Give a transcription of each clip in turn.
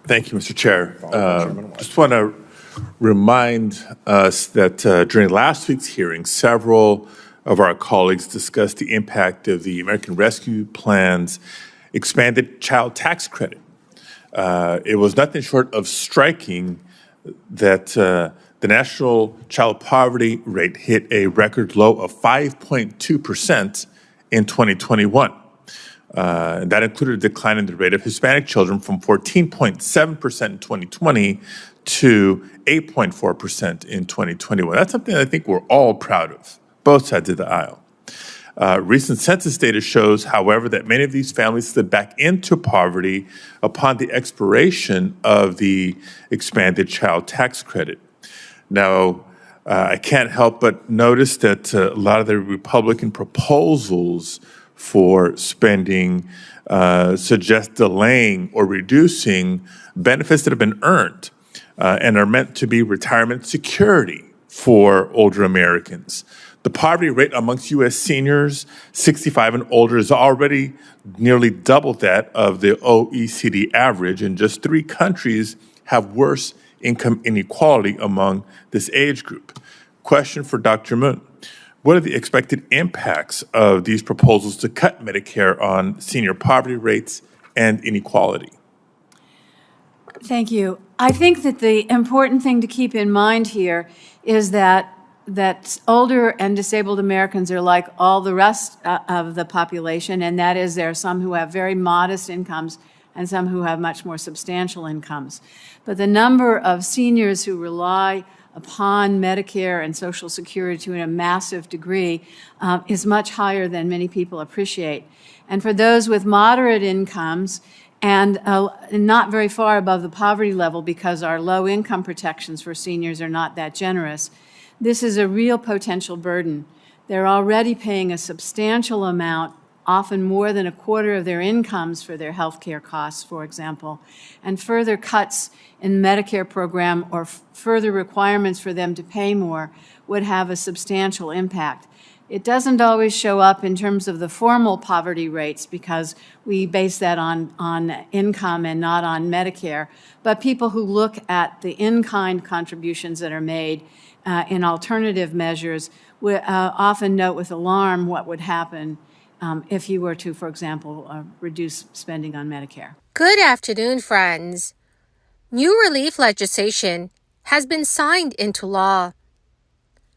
Thank you, Mr. Chair. Just want to remind us that during last week's hearing, several of our colleagues discussed the impact of the American Rescue Plan's expanded child tax credit. It was nothing short of striking that the national child poverty rate hit a record low of 5.2% in 2021. And that included a decline in the rate of Hispanic children from 14.7% in 2020 to 8.4% in 2021. That's something I think we're all proud of, both sides of the aisle. Recent census data shows, however, that many of these families slid back into poverty upon the expiration of the expanded child tax credit. Now, I can't help but notice that a lot of the Republican proposals for spending suggest delaying or reducing benefits that have been earned and are meant to be retirement security for older Americans. The poverty rate amongst U.S. seniors 65 and older is already nearly double that of the OECD average, and just 3 countries have worse income inequality among this age group. Question for Dr. Moon. What are the expected impacts of these proposals to cut Medicare on senior poverty rates and inequality? Thank you. I think that the important thing to keep in mind here is that older and disabled Americans are like all the rest of the population, and that is there are some who have very modest incomes and some who have much more substantial incomes. But the number of seniors who rely upon Medicare and Social Security to a massive degree is much higher than many people appreciate. And for those with moderate incomes and not very far above the poverty level, because our low income protections for seniors are not that generous, this is a real potential burden. They're already paying a substantial amount, often more than a quarter of their incomes for their health care costs, for example, and further cuts in the Medicare program or further requirements for them to pay more would have a substantial impact. It doesn't always show up in terms of the formal poverty rates because we base that on income and not on Medicare, but people who look at the in-kind contributions that are made in alternative measures will often note with alarm what would happen if you were to, for example, reduce spending on Medicare. Good afternoon, friends. New relief legislation has been signed into law.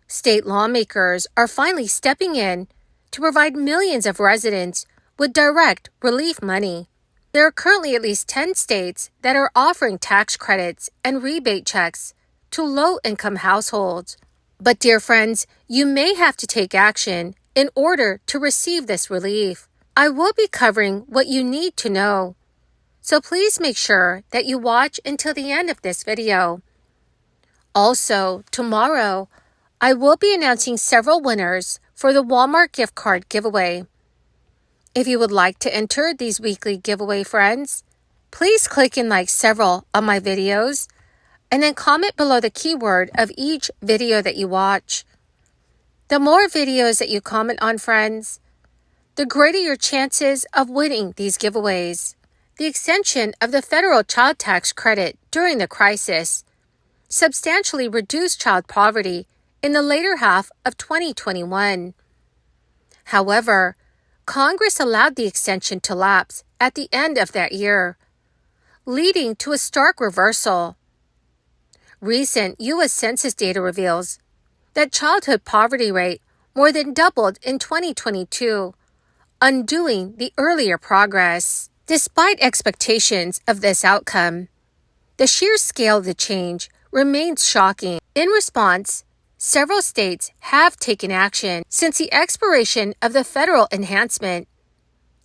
State lawmakers are finally stepping in to provide millions of residents with direct relief money. There are currently at least 10 states that are offering tax credits and rebate checks to low-income households. But dear friends, you may have to take action in order to receive this relief. I will be covering what you need to know, so please make sure that you watch until the end of this video. Also, tomorrow, I will be announcing several winners for the Walmart gift card giveaway. If you would like to enter these weekly giveaway, friends, please click and like several of my videos and then comment below the keyword of each video that you watch. The more videos that you comment on, friends, the greater your chances of winning these giveaways. The extension of the federal child tax credit during the crisis substantially reduced child poverty in the later half of 2021. However, Congress allowed the extension to lapse at the end of that year, leading to a stark reversal. Recent U.S. Census data reveals that childhood poverty rate more than doubled in 2022, undoing the earlier progress. Despite expectations of this outcome, the sheer scale of the change remains shocking. In response, several states have taken action since the expiration of the federal enhancement.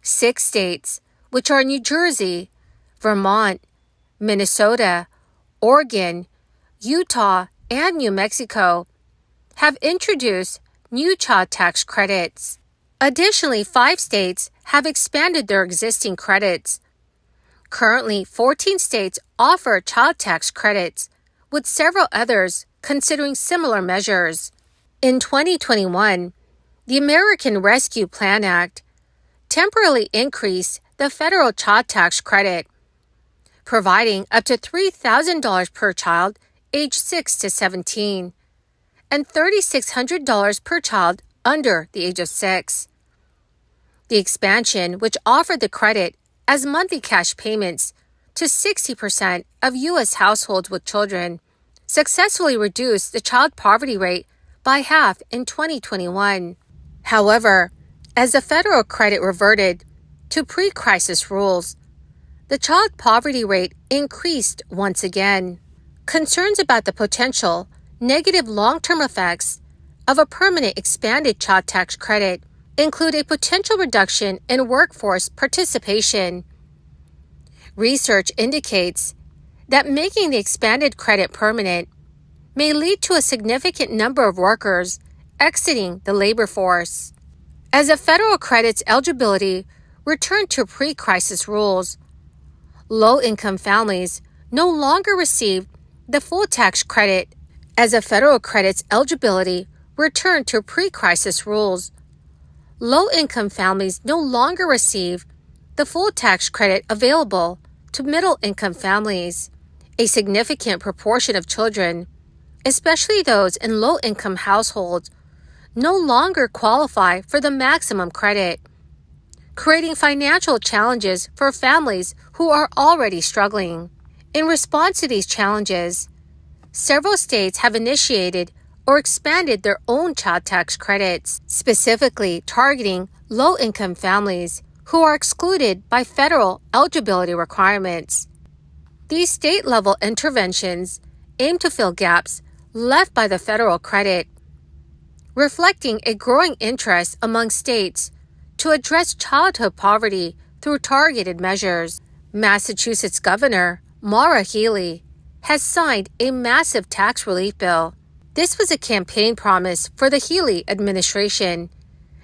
6 states, which are New Jersey, Vermont, Minnesota, Oregon, Utah, and New Mexico, have introduced new child tax credits. Additionally, 5 states have expanded their existing credits. Currently, 14 states offer child tax credits, with several others considering similar measures. In 2021, the American Rescue Plan Act temporarily increased the federal child tax credit providing up to $3,000 per child aged 6 to 17 and $3,600 per child under the age of 6. The expansion, which offered the credit as monthly cash payments to 60% of U.S. households with children, successfully reduced the child poverty rate by half in 2021. However, as the federal credit reverted to pre-crisis rules, the child poverty rate increased once again. Concerns about the potential negative long-term effects of a permanent expanded child tax credit include a potential reduction in workforce participation. Research indicates that making the expanded credit permanent may lead to a significant number of workers exiting the labor force. As the federal credit's eligibility returned to pre-crisis rules, low-income families no longer received the full tax credit. As the federal credit's eligibility returned to pre-crisis rules, low-income families no longer receive the full tax credit available to middle-income families. A significant proportion of children, especially those in low-income households, no longer qualify for the maximum credit, creating financial challenges for families who are already struggling. In response to these challenges, several states have initiated or expanded their own child tax credits, specifically targeting low-income families who are excluded by federal eligibility requirements. These state-level interventions aim to fill gaps left by the federal credit, reflecting a growing interest among states to address childhood poverty through targeted measures. Massachusetts Governor Maura Healey has signed a massive tax relief bill. This was a campaign promise for the Healey administration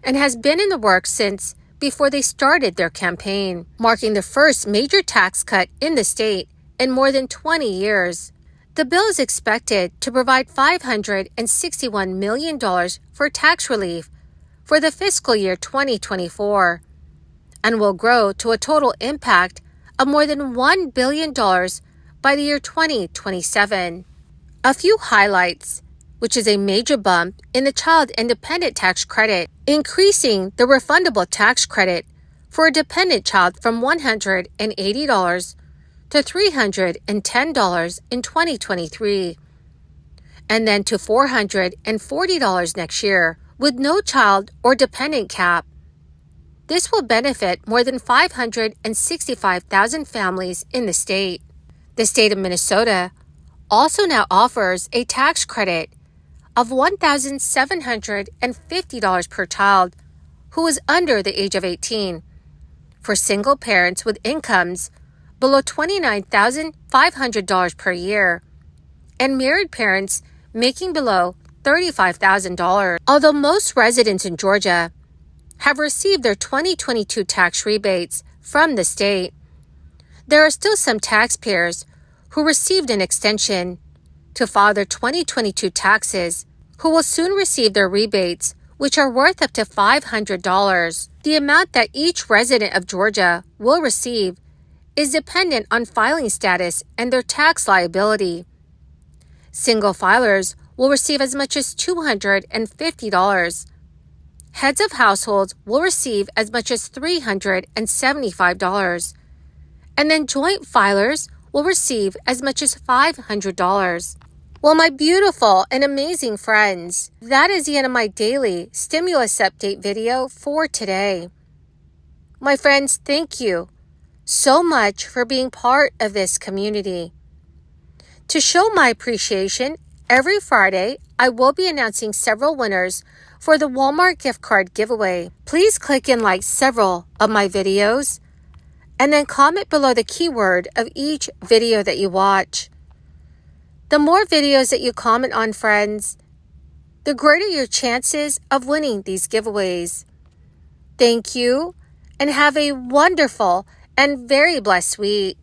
and has been in the works since before they started their campaign, marking the first major tax cut in the state in more than 20 years. The bill is expected to provide $561 million for tax relief for the fiscal year 2024 and will grow to a total impact of more than $1 billion by the year 2027. A few highlights, which is a major bump in the child independent tax credit, increasing the refundable tax credit for a dependent child from $180 to $310 in 2023, and then to $440 next year, with no child or dependent cap. This will benefit more than 565,000 families in the state. The state of Minnesota also now offers a tax credit of $1,750 per child who is under the age of 18 for single parents with incomes below $29,500 per year and married parents making below $35,000. Although most residents in Georgia have received their 2022 tax rebates from the state, there are still some taxpayers who received an extension to file their 2022 taxes who will soon receive their rebates, which are worth up to $500. The amount that each resident of Georgia will receive is dependent on filing status and their tax liability. Single filers will receive as much as $250. Heads of households will receive as much as $375. And then joint filers will receive as much as $500. Well, my beautiful and amazing friends, that is the end of my daily stimulus update video for today. My friends, thank you so much for being part of this community. To show my appreciation, every Friday, I will be announcing several winners for the Walmart gift card giveaway. Please click and like several of my videos, and then comment below the keyword of each video that you watch. The more videos that you comment on, friends, the greater your chances of winning these giveaways. Thank you, and have a wonderful and very blessed week.